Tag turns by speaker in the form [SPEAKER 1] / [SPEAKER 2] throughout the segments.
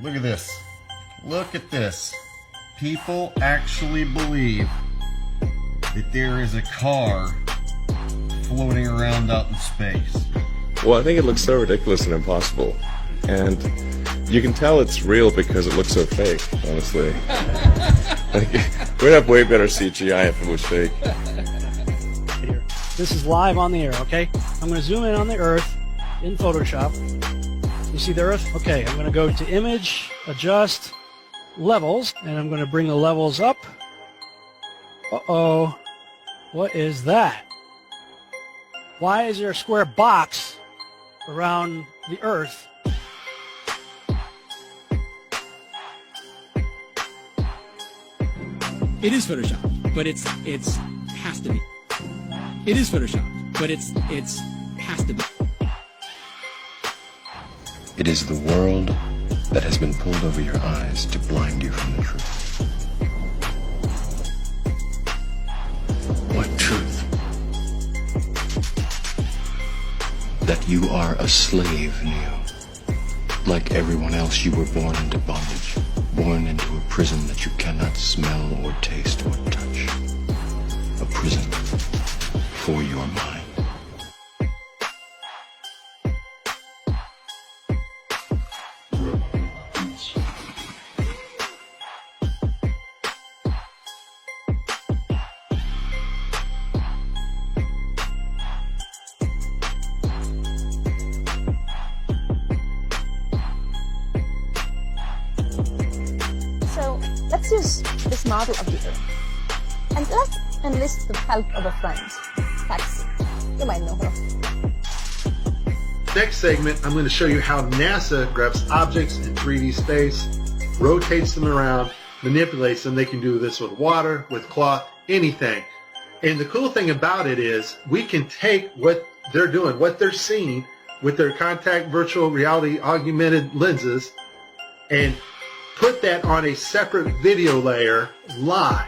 [SPEAKER 1] Look at this. Look at this. People actually believe that there is a car floating around out in space.
[SPEAKER 2] Well, I think it looks so ridiculous and impossible. And you can tell it's real because it looks so fake, honestly. Like, we'd have way better CGI if it was fake.
[SPEAKER 3] This is live on the air, okay? I'm going to zoom in on the Earth in Photoshop. You see the Earth? Okay, I'm going to go to Image, Adjust, Levels, and I'm going to bring the levels up. Uh-oh. What is that? Why is there a square box around the Earth?
[SPEAKER 4] It is Photoshop, but it's has to be. It is Photoshop, but it's has to be.
[SPEAKER 5] It is the world that has been pulled over your eyes to blind you from the truth. What truth? That you are a slave, Neo. Like everyone else, you were born into bondage, born into a prison that you cannot smell or taste or touch. A prison for your mind.
[SPEAKER 6] So let's use this model of the Earth. And let's enlist the help of a friend, Taxi. You might know her.
[SPEAKER 7] Next segment, I'm going to show you how NASA grabs objects in 3D space, rotates them around, manipulates them. They can do this with water, with cloth, anything. And the cool thing about it is we can take what they're doing, what they're seeing with their contact virtual reality augmented lenses and put that on a separate video layer live.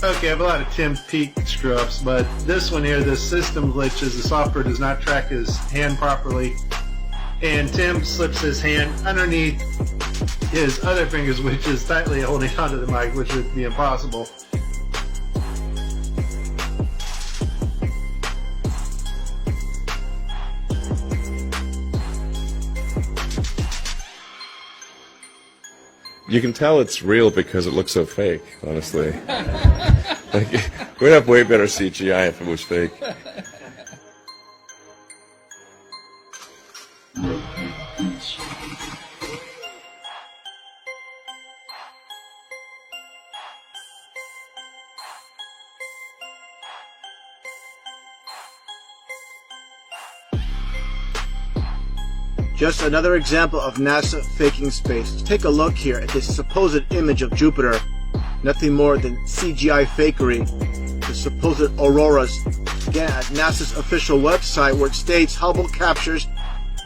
[SPEAKER 7] Okay, I have a lot of Tim Peake screw-ups, but this one here, the system glitches, the software does not track his hand properly, and Tim slips his hand underneath his other fingers, which is tightly holding onto the mic, which would be impossible.
[SPEAKER 2] You can tell it's real because it looks so fake, honestly. Like, we'd have way better CGI if it was fake.
[SPEAKER 8] Just another example of NASA faking space. Take a look here at this supposed image of Jupiter. Nothing more than CGI fakery. The supposed auroras. Again, at NASA's official website where it states Hubble captures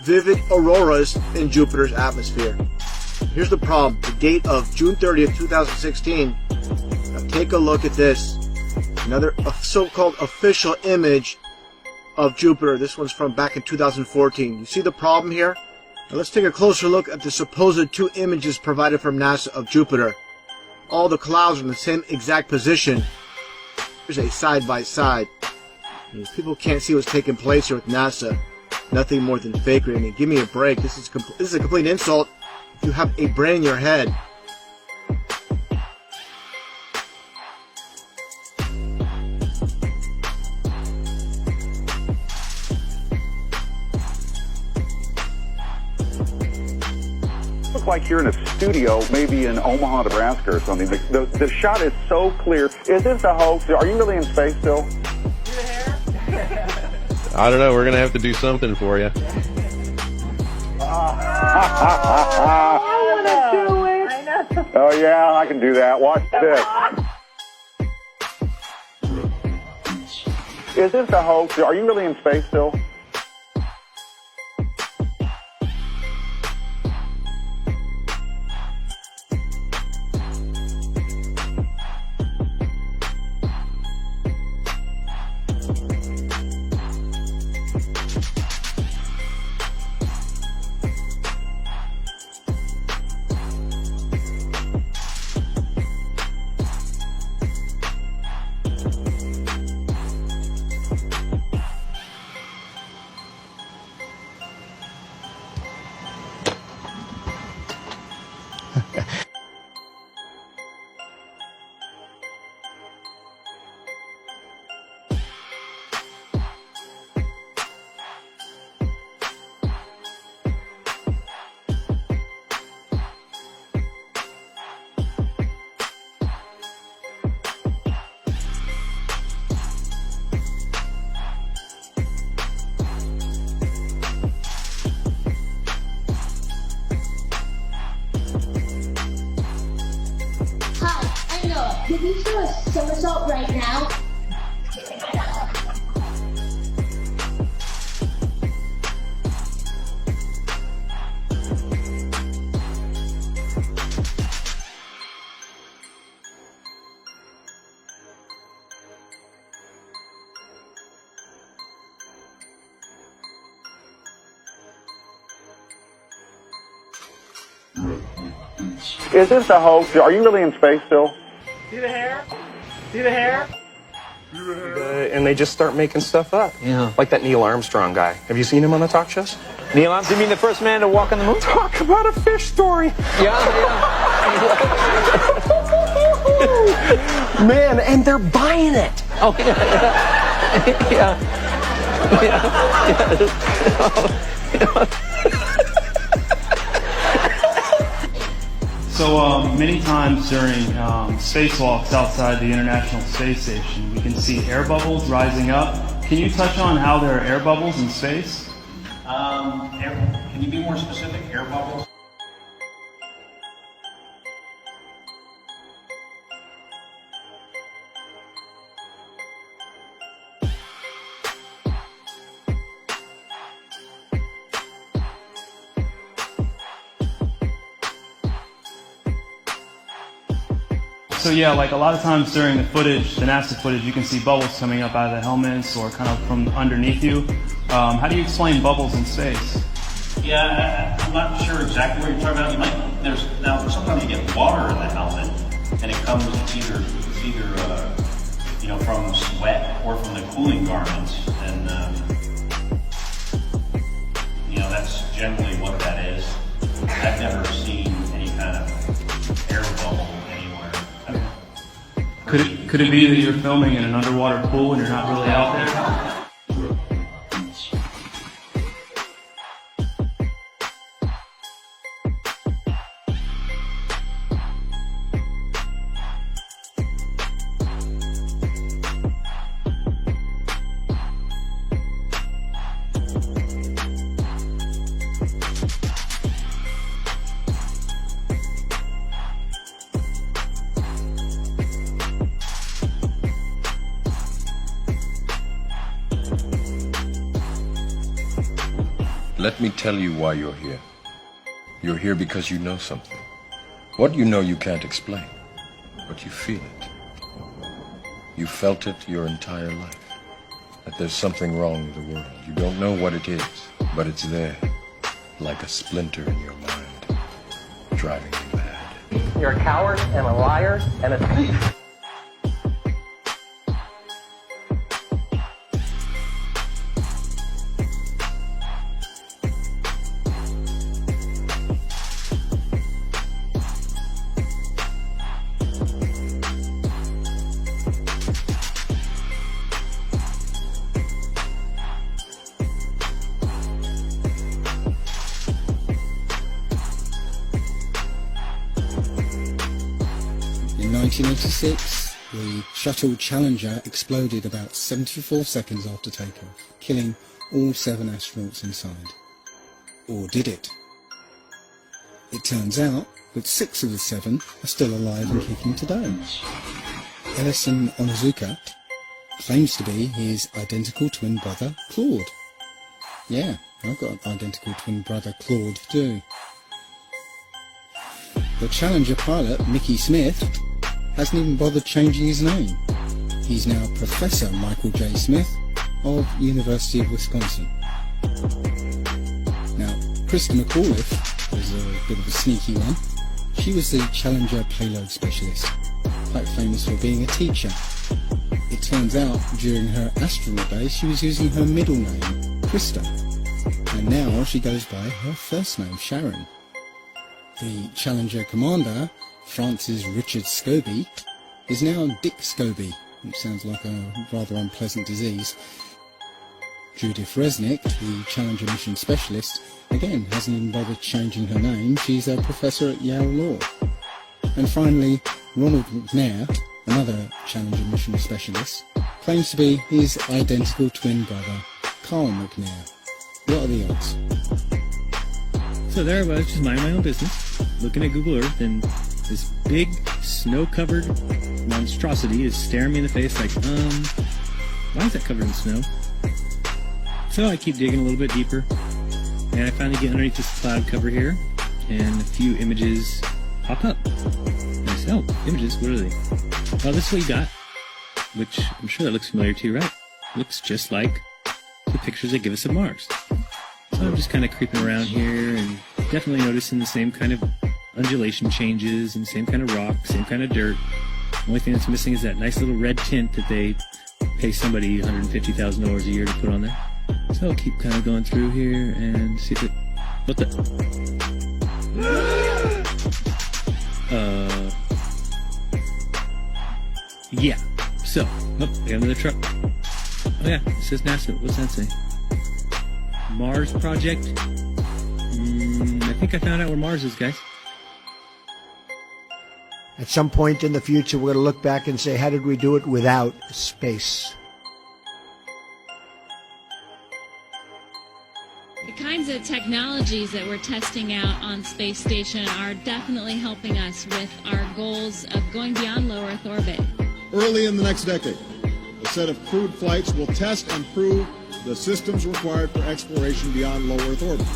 [SPEAKER 8] vivid auroras in Jupiter's atmosphere. Here's the problem. The date of June 30th, 2016. Now take a look at this. Another so-called official image of Jupiter. This one's from back in 2014. You see the problem here? Now let's take a closer look at the supposed two images provided from NASA of Jupiter. All the clouds are in the same exact position. Here's a side-by-side. People can't see what's taking place here with NASA. Nothing more than fakery. I mean, give me a break. This is a complete insult if you have a brain in your head.
[SPEAKER 9] Like you're in a studio, maybe in Omaha, Nebraska or something. The shot is so clear. Is this a hoax? Are you really in space still?
[SPEAKER 10] I don't know. We're going to have to do something for you.
[SPEAKER 9] Oh, yeah, I can do that. Watch this. Is this a hoax? Are you really in space still?
[SPEAKER 11] a somersault right now?
[SPEAKER 9] Is this a hoax? Are you really in space still?
[SPEAKER 12] See the hair? See the hair?
[SPEAKER 13] And they just start making stuff up.
[SPEAKER 12] Yeah.
[SPEAKER 13] Like that Neil Armstrong guy. Have you seen him on the talk shows?
[SPEAKER 12] Neil Armstrong, you mean the first man to walk on the moon?
[SPEAKER 13] Talk about a fish story.
[SPEAKER 12] Yeah.
[SPEAKER 13] Man, and they're buying it.
[SPEAKER 12] Oh, yeah.
[SPEAKER 14] So many times during spacewalks outside the International Space Station, we can see air bubbles rising up. Can you touch on how there are air bubbles in space?
[SPEAKER 15] Can you be more specific? Air bubbles?
[SPEAKER 14] So yeah, like a lot of times during the footage, the NASA footage, you can see bubbles coming up out of the helmets or kind of from underneath you. How do you explain bubbles in space?
[SPEAKER 15] Yeah, I'm not sure exactly what you're talking about. Now sometimes you get water in the helmet, and it comes either from sweat or from the cooling garments, and that's generally what that is. I've never seen any kind of air bubble anywhere.
[SPEAKER 14] Could it be that you're filming in an underwater pool and you're not really out there?
[SPEAKER 16] Let me tell you why you're here. You're here because you know something. What you know you can't explain, but you feel it. You felt it your entire life, that there's something wrong with the world. You don't know what it is, but it's there, like a splinter in your mind, driving you mad.
[SPEAKER 12] You're a coward and a liar and a thief.
[SPEAKER 17] In 1986, the Shuttle Challenger exploded about 74 seconds after takeoff, killing all 7 astronauts inside. Or did it? It turns out that 6 of the 7 are still alive and kicking today. Ellison Onizuka claims to be his identical twin brother, Claude. Yeah, I've got an identical twin brother, Claude, too. The Challenger pilot, Mickey Smith, hasn't even bothered changing his name. He's now Professor Michael J. Smith of University of Wisconsin. Now, Krista McAuliffe was a bit of a sneaky one. She was the Challenger payload specialist, quite famous for being a teacher. It turns out, during her astronaut days, she was using her middle name, Krista, and now she goes by her first name, Sharon. The Challenger commander, Francis Richard Scobie, is now Dick Scobie, which sounds like a rather unpleasant disease. Judith Resnick, the Challenger mission specialist, again hasn't even bothered changing her name. She's a professor at Yale Law. And finally, Ronald McNair, another Challenger mission specialist, claims to be his identical twin brother, Carl McNair. What are the odds?
[SPEAKER 18] So there I was, just minding my own business, looking at Google Earth, and this big snow-covered monstrosity is staring me in the face like, why is that covered in snow? So I keep digging a little bit deeper, and I finally get underneath this cloud cover here, and a few images pop up. And I say, oh, images, what are they? Well, this is what you got, which I'm sure that looks familiar to you, right? Looks just like the pictures they give us of Mars. So I'm just kind of creeping around here and definitely noticing the same kind of undulation changes and same kind of rock, same kind of dirt. The only thing that's missing is that nice little red tint that they pay somebody $150,000 a year to put on there. So I'll keep kind of going through here and see if it... What the... Yeah. So, I got another truck. Oh yeah, it says NASA. What's that say? Mars Project? I think I found out where Mars is, guys.
[SPEAKER 19] At some point in the future, we're going to look back and say, how did we do it without space?
[SPEAKER 20] The kinds of technologies that we're testing out on Space Station are definitely helping us with our goals of going beyond low Earth orbit.
[SPEAKER 21] Early in the next decade, a set of crewed flights will test and prove the systems required for exploration beyond low Earth orbit.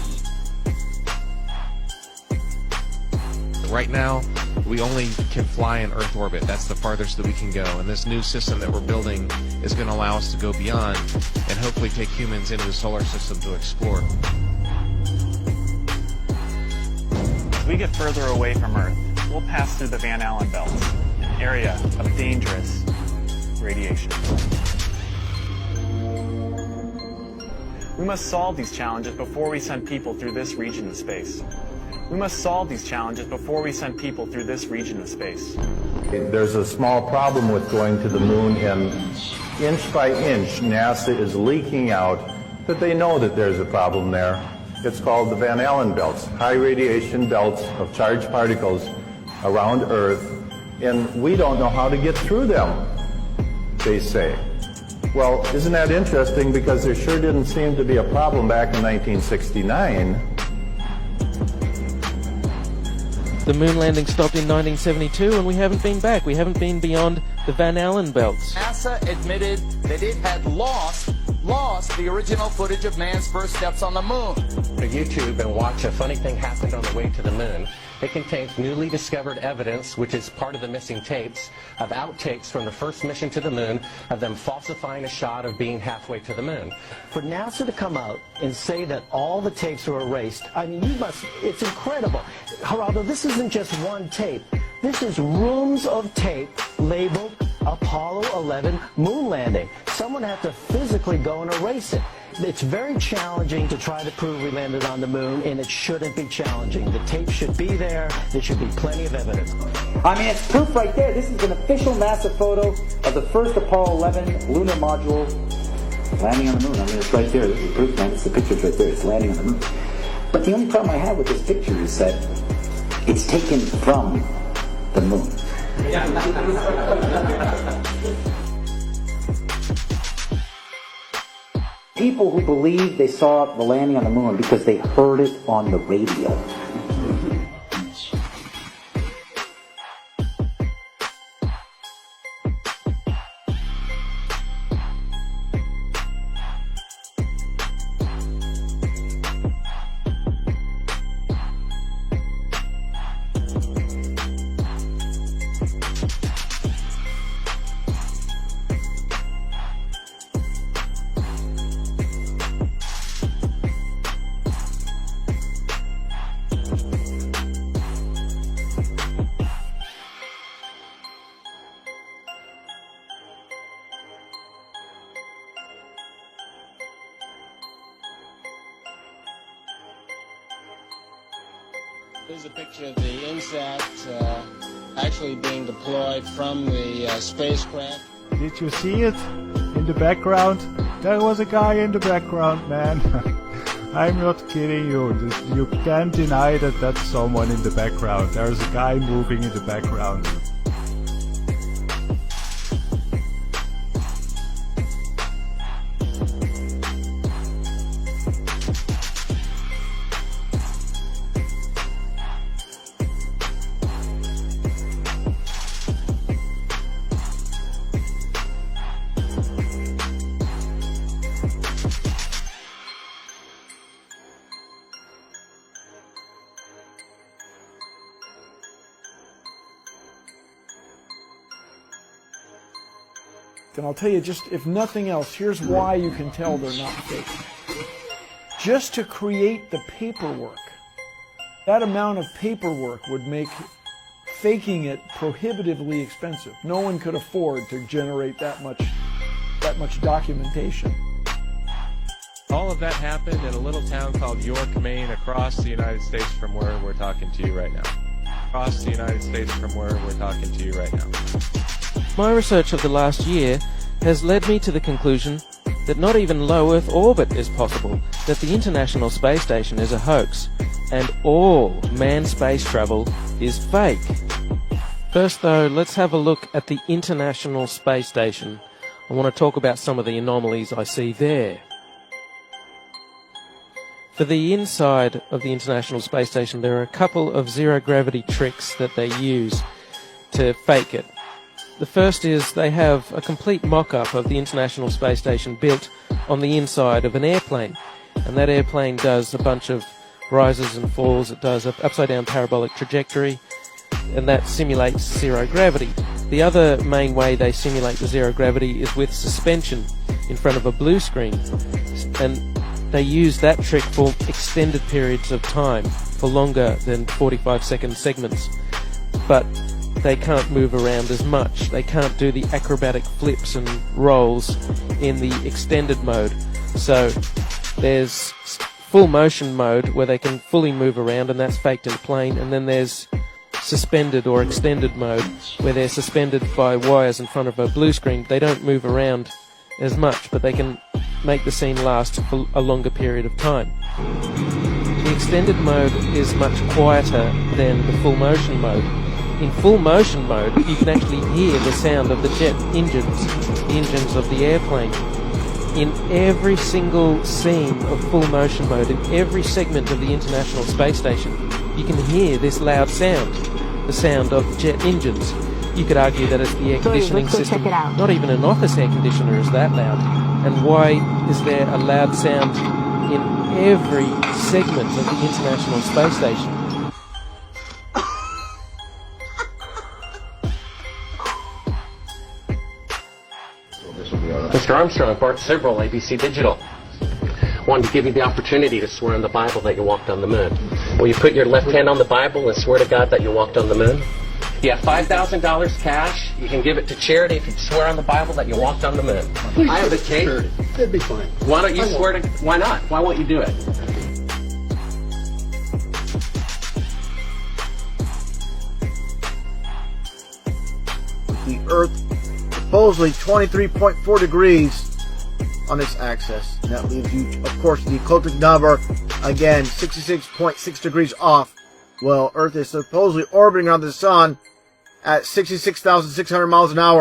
[SPEAKER 22] Right now, we only can fly in Earth orbit. That's the farthest that we can go. And this new system that we're building is going to allow us to go beyond and hopefully take humans into the solar system to explore.
[SPEAKER 23] As we get further away from Earth, we'll pass through the Van Allen belts, an area of dangerous radiation. We must solve these challenges before we send people through this region of space. We must solve these challenges before we send people through this region of space.
[SPEAKER 24] There's a small problem with going to the moon, and inch by inch, NASA is leaking out that they know that there's a problem there. It's called the Van Allen belts, high radiation belts of charged particles around Earth, and we don't know how to get through them, they say. Well, isn't that interesting, because there sure didn't seem to be a problem back in 1969.
[SPEAKER 25] The moon landing stopped in 1972 and we haven't been back. We haven't been beyond the Van Allen belts.
[SPEAKER 26] NASA admitted that it had lost the original footage of man's first steps on the moon.
[SPEAKER 12] Go to YouTube and watch A Funny Thing Happened on the Way to the Moon. It contains newly discovered evidence, which is part of the missing tapes, of outtakes from the first mission to the moon, of them falsifying a shot of being halfway to the moon.
[SPEAKER 27] For NASA to come out and say that all the tapes are erased, I mean, it's incredible. Geraldo, this isn't just one tape. This is rooms of tape labeled Apollo 11 moon landing. Someone had to physically go and erase it. It's very challenging to try to prove we landed on the moon, and it shouldn't be challenging. The tape should be there. There should be plenty of evidence.
[SPEAKER 28] I mean, it's proof right there. This is an official NASA photo of the first Apollo 11 lunar module landing on the moon. I mean, it's right there. This is proof, man. It's the picture's right there. It's landing on the moon. But the only problem I have with this picture is that it's taken from the moon. People who believe they saw the landing on the moon because they heard it on the radio.
[SPEAKER 29] Here's a picture of the INSAT actually being deployed from the spacecraft.
[SPEAKER 30] Did you see it in the background? There was a guy in the background, man. I'm not kidding you. You can't deny that that's someone in the background. There's a guy moving in the background.
[SPEAKER 1] and I'll tell you just, if nothing else, here's why you can tell they're not fake. Just to create the paperwork, that amount of paperwork would make faking it prohibitively expensive. No one could afford to generate that much documentation.
[SPEAKER 2] All of that happened in a little town called York, Maine, across the United States from where we're talking to you right now. Across the United States from where we're talking to you right now.
[SPEAKER 25] My research of the last year has led me to the conclusion that not even low Earth orbit is possible, that the International Space Station is a hoax, and all manned space travel is fake. First though, let's have a look at the International Space Station. I want to talk about some of the anomalies I see there. For the inside of the International Space Station, there are a couple of zero-gravity tricks that they use to fake it. The first is they have a complete mock-up of the International Space Station built on the inside of an airplane. And that airplane does a bunch of rises and falls. It does an upside-down parabolic trajectory, and that simulates zero gravity. The other main way they simulate the zero gravity is with suspension in front of a blue screen. And they use that trick for extended periods of time, for longer than 45-second segments. But they can't move around as much. They can't do the acrobatic flips and rolls in the extended mode. So there's full motion mode where they can fully move around, and that's faked in a plane. And then there's suspended or extended mode where they're suspended by wires in front of a blue screen. They don't move around as much, but they can make the scene last for a longer period of time. The extended mode is much quieter than the full motion mode. In full motion mode, you can actually hear the sound of the jet engines, the engines of the airplane. In every single scene of full motion mode, in every segment of the International Space Station, you can hear this loud sound, the sound of jet engines. You could argue that it's the air conditioning system. Not even an office air conditioner is that loud. And why is there a loud sound in every segment of the International Space Station?
[SPEAKER 12] Mr. Armstrong, Bart Sibrel, ABC Digital. Wanted to give you the opportunity to swear on the Bible that you walked on the moon. Will you put your left hand on the Bible and swear to God that you walked on the moon? You have $5,000 cash. You can give it to charity if you swear on the Bible that you walked on the moon. I have the tape.
[SPEAKER 3] It'd be fine.
[SPEAKER 12] Why don't you swear to... Why not? Why won't you do it?
[SPEAKER 4] The Earth supposedly 23.4 degrees on this axis. And that leaves you, of course, the ecliptic number, again, 66.6 degrees off. Well, Earth is supposedly orbiting around the sun at 66,600 miles an hour.